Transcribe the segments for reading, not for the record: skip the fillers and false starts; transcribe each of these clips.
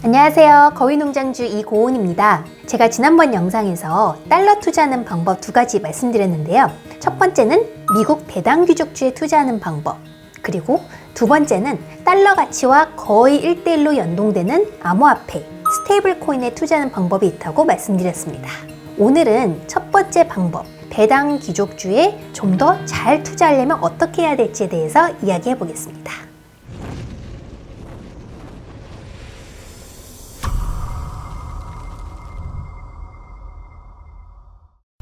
안녕하세요. 거위농장주 이고은입니다. 제가 지난번 영상에서 달러 투자하는 방법 두 가지 말씀드렸는데요. 첫 번째는 미국 배당 귀족주에 투자하는 방법, 그리고 두 번째는 달러 가치와 거의 1대1로 연동되는 암호화폐, 스테이블 코인에 투자하는 방법이 있다고 말씀드렸습니다. 오늘은 첫 번째 방법, 배당 귀족주에 좀 더 잘 투자하려면 어떻게 해야 될지에 대해서 이야기해 보겠습니다.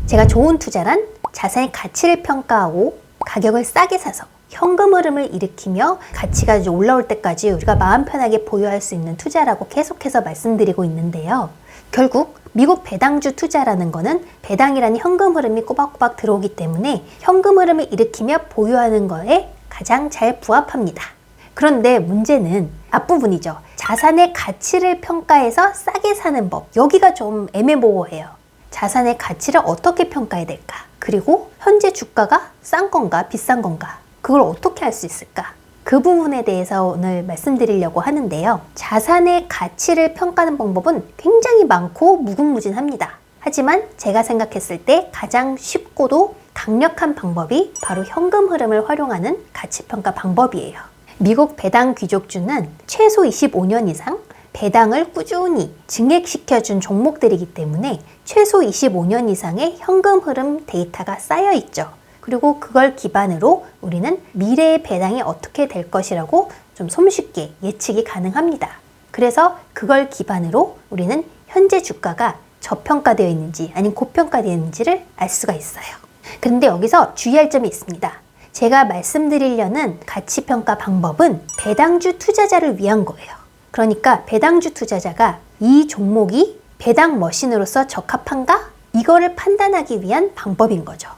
제가 좋은 투자란 자산의 가치를 평가하고 가격을 싸게 사서 현금 흐름을 일으키며 가치가 올라올 때까지 우리가 마음 편하게 보유할 수 있는 투자라고 계속해서 말씀드리고 있는데요. 결국 미국 배당주 투자라는 거는 배당이라는 현금 흐름이 꼬박꼬박 들어오기 때문에 현금 흐름을 일으키며 보유하는 거에 가장 잘 부합합니다. 그런데 문제는 앞부분이죠. 자산의 가치를 평가해서 싸게 사는 법. 여기가 좀 애매모호해요. 자산의 가치를 어떻게 평가해야 될까? 그리고 현재 주가가 싼 건가 비싼 건가? 그걸 어떻게 할 수 있을까? 그 부분에 대해서 오늘 말씀드리려고 하는데요. 자산의 가치를 평가하는 방법은 굉장히 많고 무궁무진합니다. 하지만 제가 생각했을 때 가장 쉽고도 강력한 방법이 바로 현금 흐름을 활용하는 가치평가 방법이에요. 미국 배당 귀족주는 최소 25년 이상 배당을 꾸준히 증액시켜준 종목들이기 때문에 최소 25년 이상의 현금 흐름 데이터가 쌓여 있죠. 그리고 그걸 기반으로 우리는 미래의 배당이 어떻게 될 것이라고 좀 손쉽게 예측이 가능합니다. 그래서 그걸 기반으로 우리는 현재 주가가 저평가되어 있는지 아니면 고평가되어 있는지를 알 수가 있어요. 그런데 여기서 주의할 점이 있습니다. 제가 말씀드리려는 가치평가 방법은 배당주 투자자를 위한 거예요. 그러니까 배당주 투자자가 이 종목이 배당 머신으로서 적합한가? 이거를 판단하기 위한 방법인 거죠.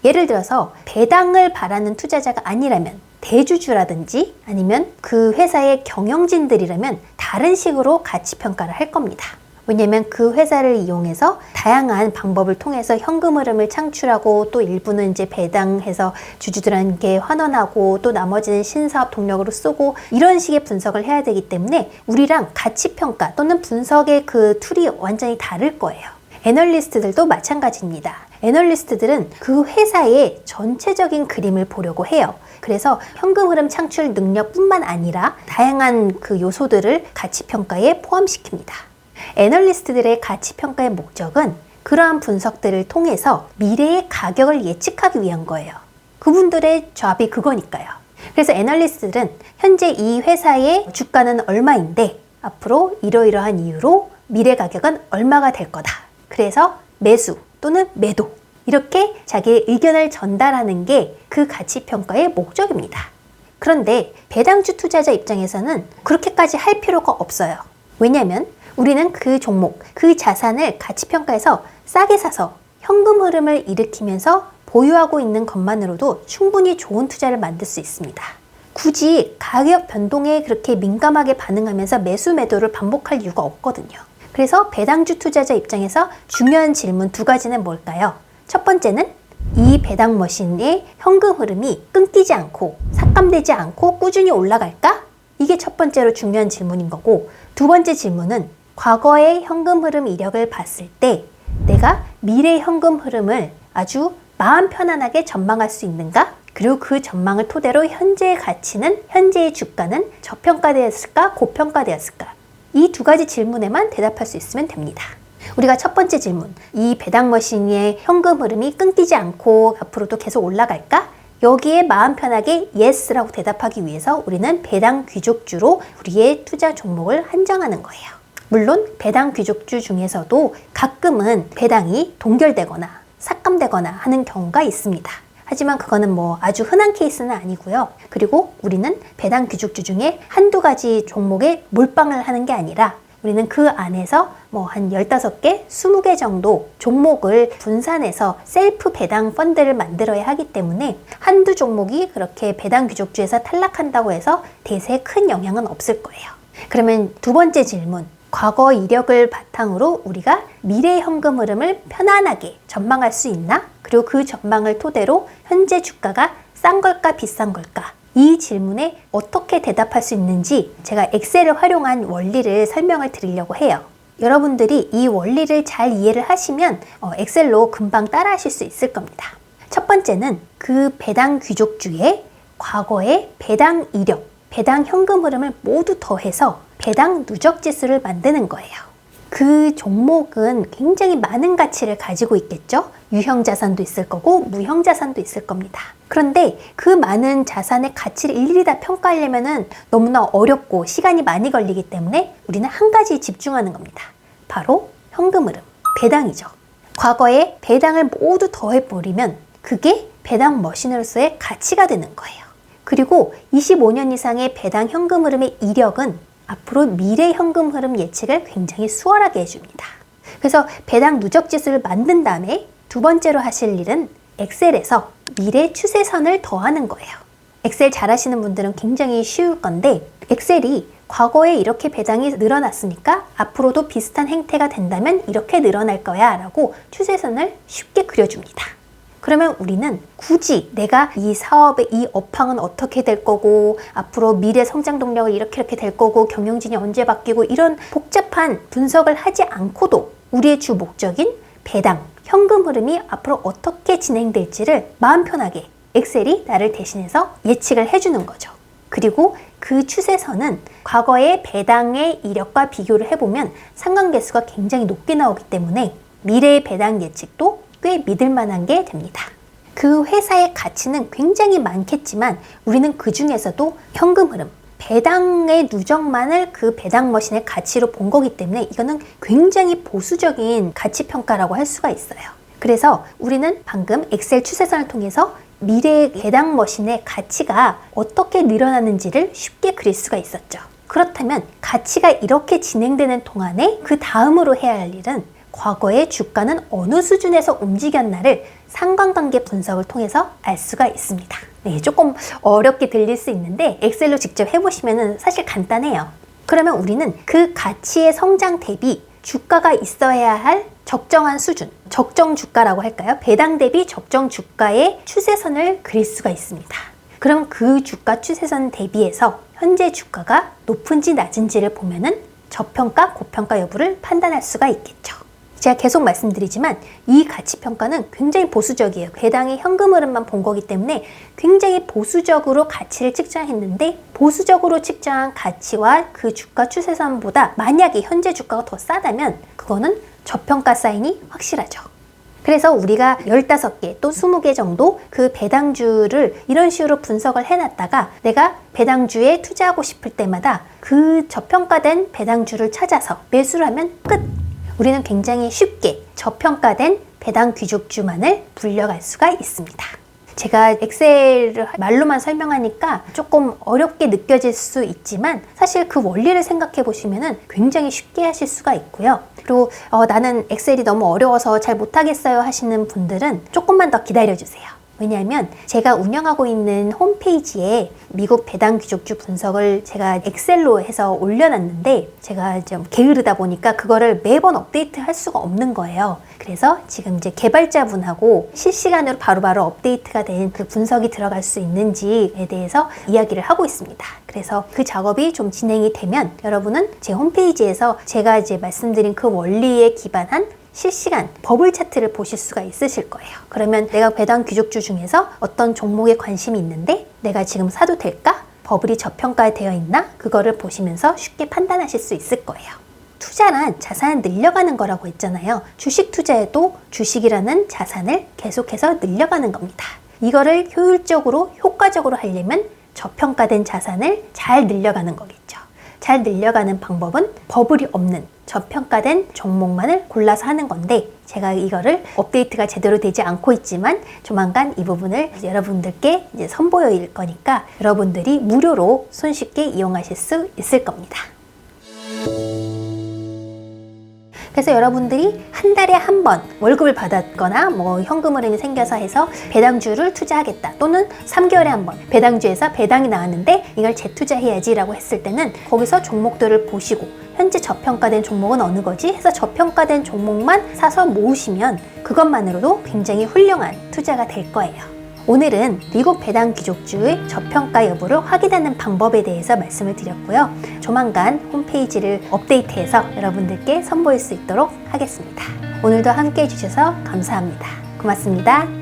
예를 들어서 배당을 바라는 투자자가 아니라면 대주주라든지 아니면 그 회사의 경영진들이라면 다른 식으로 가치평가를 할 겁니다. 왜냐면 그 회사를 이용해서 다양한 방법을 통해서 현금 흐름을 창출하고 또 일부는 이제 배당해서 주주들에게 환원하고 또 나머지는 신사업 동력으로 쓰고 이런 식의 분석을 해야 되기 때문에 우리랑 가치평가 또는 분석의 그 툴이 완전히 다를 거예요. 애널리스트들도 마찬가지입니다. 애널리스트들은 그 회사의 전체적인 그림을 보려고 해요. 그래서 현금 흐름 창출 능력뿐만 아니라 다양한 그 요소들을 가치평가에 포함시킵니다. 애널리스트들의 가치평가의 목적은 그러한 분석들을 통해서 미래의 가격을 예측하기 위한 거예요. 그분들의 잡이 그거니까요. 그래서 애널리스트들은 현재 이 회사의 주가는 얼마인데 앞으로 이러이러한 이유로 미래 가격은 얼마가 될 거다. 그래서 매수 또는 매도 이렇게 자기의 의견을 전달하는 게 그 가치평가의 목적입니다. 그런데 배당주 투자자 입장에서는 그렇게까지 할 필요가 없어요. 왜냐하면 우리는 그 종목, 그 자산을 가치평가에서 싸게 사서 현금 흐름을 일으키면서 보유하고 있는 것만으로도 충분히 좋은 투자를 만들 수 있습니다. 굳이 가격 변동에 그렇게 민감하게 반응하면서 매수 매도를 반복할 이유가 없거든요. 그래서 배당주 투자자 입장에서 중요한 질문 두 가지는 뭘까요? 첫 번째는 이 배당 머신의 현금 흐름이 끊기지 않고 삭감되지 않고 꾸준히 올라갈까? 이게 첫 번째로 중요한 질문인 거고, 두 번째 질문은 과거의 현금 흐름 이력을 봤을 때 내가 미래 현금 흐름을 아주 마음 편안하게 전망할 수 있는가? 그리고 그 전망을 토대로 현재의 가치는, 현재의 주가는 저평가되었을까? 고평가되었을까? 이 두 가지 질문에만 대답할 수 있으면 됩니다. 우리가 첫 번째 질문, 이 배당 머신의 현금 흐름이 끊기지 않고 앞으로도 계속 올라갈까? 여기에 마음 편하게 yes라고 대답하기 위해서 우리는 배당 귀족주로 우리의 투자 종목을 한정하는 거예요. 물론 배당 귀족주 중에서도 가끔은 배당이 동결되거나 삭감되거나 하는 경우가 있습니다. 하지만 그거는 뭐 아주 흔한 케이스는 아니고요. 그리고 우리는 배당 귀족주 중에 한두 가지 종목에 몰빵을 하는 게 아니라 우리는 그 안에서 뭐 한 15개, 20개 정도 종목을 분산해서 셀프 배당 펀드를 만들어야 하기 때문에 한두 종목이 그렇게 배당 귀족주에서 탈락한다고 해서 대세에 큰 영향은 없을 거예요. 그러면 두 번째 질문, 과거 이력을 바탕으로 우리가 미래 현금 흐름을 편안하게 전망할 수 있나? 그리고 그 전망을 토대로 현재 주가가 싼 걸까 비싼 걸까? 이 질문에 어떻게 대답할 수 있는지 제가 엑셀을 활용한 원리를 설명을 드리려고 해요. 여러분들이 이 원리를 잘 이해를 하시면 엑셀로 금방 따라 하실 수 있을 겁니다. 첫 번째는 그 배당 귀족주의 과거의 배당 이력, 배당 현금 흐름을 모두 더해서 배당 누적 지수를 만드는 거예요. 그 종목은 굉장히 많은 가치를 가지고 있겠죠? 유형 자산도 있을 거고 무형 자산도 있을 겁니다. 그런데 그 많은 자산의 가치를 일일이 다 평가하려면 너무나 어렵고 시간이 많이 걸리기 때문에 우리는 한 가지에 집중하는 겁니다. 바로 현금 흐름, 배당이죠. 과거에 배당을 모두 더해버리면 그게 배당 머신으로서의 가치가 되는 거예요. 그리고 25년 이상의 배당 현금 흐름의 이력은 앞으로 미래 현금 흐름 예측을 굉장히 수월하게 해줍니다. 그래서 배당 누적 지수를 만든 다음에 두 번째로 하실 일은 엑셀에서 미래 추세선을 더하는 거예요. 엑셀 잘하시는 분들은 굉장히 쉬울 건데 엑셀이 과거에 이렇게 배당이 늘어났으니까 앞으로도 비슷한 행태가 된다면 이렇게 늘어날 거야 라고 추세선을 쉽게 그려줍니다. 그러면 우리는 굳이 내가 이 사업의 이 업황은 어떻게 될 거고 앞으로 미래 성장 동력은 이렇게 될 거고 경영진이 언제 바뀌고 이런 복잡한 분석을 하지 않고도 우리의 주 목적인 배당, 현금 흐름이 앞으로 어떻게 진행될지를 마음 편하게 엑셀이 나를 대신해서 예측을 해주는 거죠. 그리고 그 추세선은 과거의 배당의 이력과 비교를 해보면 상관계수가 굉장히 높게 나오기 때문에 미래의 배당 예측도 꽤 믿을 만한 게 됩니다. 그 회사의 가치는 굉장히 많겠지만 우리는 그 중에서도 현금 흐름, 배당의 누적만을 그 배당 머신의 가치로 본 거기 때문에 이거는 굉장히 보수적인 가치 평가라고 할 수가 있어요. 그래서 우리는 방금 엑셀 추세선을 통해서 미래의 배당 머신의 가치가 어떻게 늘어나는지를 쉽게 그릴 수가 있었죠. 그렇다면 가치가 이렇게 진행되는 동안에 그 다음으로 해야 할 일은 과거의 주가는 어느 수준에서 움직였나를 상관관계 분석을 통해서 알 수가 있습니다. 네, 조금 어렵게 들릴 수 있는데 엑셀로 직접 해보시면 사실 간단해요. 그러면 우리는 그 가치의 성장 대비 주가가 있어야 할 적정한 수준, 적정 주가라고 할까요? 배당 대비 적정 주가의 추세선을 그릴 수가 있습니다. 그럼 그 주가 추세선 대비해서 현재 주가가 높은지 낮은지를 보면은 저평가, 고평가 여부를 판단할 수가 있겠죠. 제가 계속 말씀드리지만 이 가치평가는 굉장히 보수적이에요. 배당의 현금 흐름만 본 거기 때문에 굉장히 보수적으로 가치를 측정했는데 보수적으로 측정한 가치와 그 주가 추세선보다 만약에 현재 주가가 더 싸다면 그거는 저평가 사인이 확실하죠. 그래서 우리가 15개 또 20개 정도 그 배당주를 이런 식으로 분석을 해놨다가 내가 배당주에 투자하고 싶을 때마다 그 저평가된 배당주를 찾아서 매수를 하면 끝! 우리는 굉장히 쉽게 저평가된 배당 귀족주만을 불려갈 수가 있습니다. 제가 엑셀을 말로만 설명하니까 조금 어렵게 느껴질 수 있지만 사실 그 원리를 생각해 보시면 굉장히 쉽게 하실 수가 있고요. 그리고 나는 엑셀이 너무 어려워서 잘 못하겠어요 하시는 분들은 조금만 더 기다려 주세요. 왜냐하면 제가 운영하고 있는 홈페이지에 미국 배당 귀족주 분석을 제가 엑셀로 해서 올려놨는데 제가 좀 게으르다 보니까 그거를 매번 업데이트 할 수가 없는 거예요. 그래서 지금 이제 개발자분하고 실시간으로 바로바로 업데이트가 된 그 분석이 들어갈 수 있는지에 대해서 이야기를 하고 있습니다. 그래서 그 작업이 좀 진행이 되면 여러분은 제 홈페이지에서 제가 이제 말씀드린 그 원리에 기반한 실시간 버블 차트를 보실 수가 있으실 거예요. 그러면 내가 배당 귀족주 중에서 어떤 종목에 관심이 있는데 내가 지금 사도 될까? 버블이 저평가되어 있나? 그거를 보시면서 쉽게 판단하실 수 있을 거예요. 투자란 자산을 늘려가는 거라고 했잖아요. 주식 투자에도 주식이라는 자산을 계속해서 늘려가는 겁니다. 이거를 효율적으로 효과적으로 하려면 저평가된 자산을 잘 늘려가는 거겠죠. 잘 늘려가는 방법은 버블이 없는 저평가된 종목만을 골라서 하는 건데 제가 이거를 업데이트가 제대로 되지 않고 있지만 조만간 이 부분을 여러분들께 이제 선보일 거니까 여러분들이 무료로 손쉽게 이용하실 수 있을 겁니다. 그래서 여러분들이 한 달에 한 번 월급을 받았거나 뭐 현금 흐름이 생겨서 해서 배당주를 투자하겠다 또는 3개월에 한 번 배당주에서 배당이 나왔는데 이걸 재투자해야지 라고 했을 때는 거기서 종목들을 보시고 현재 저평가된 종목은 어느 거지? 해서 저평가된 종목만 사서 모으시면 그것만으로도 굉장히 훌륭한 투자가 될 거예요. 오늘은 미국 배당 귀족주의 저평가 여부를 확인하는 방법에 대해서 말씀을 드렸고요. 조만간 홈페이지를 업데이트해서 여러분들께 선보일 수 있도록 하겠습니다. 오늘도 함께 해주셔서 감사합니다. 고맙습니다.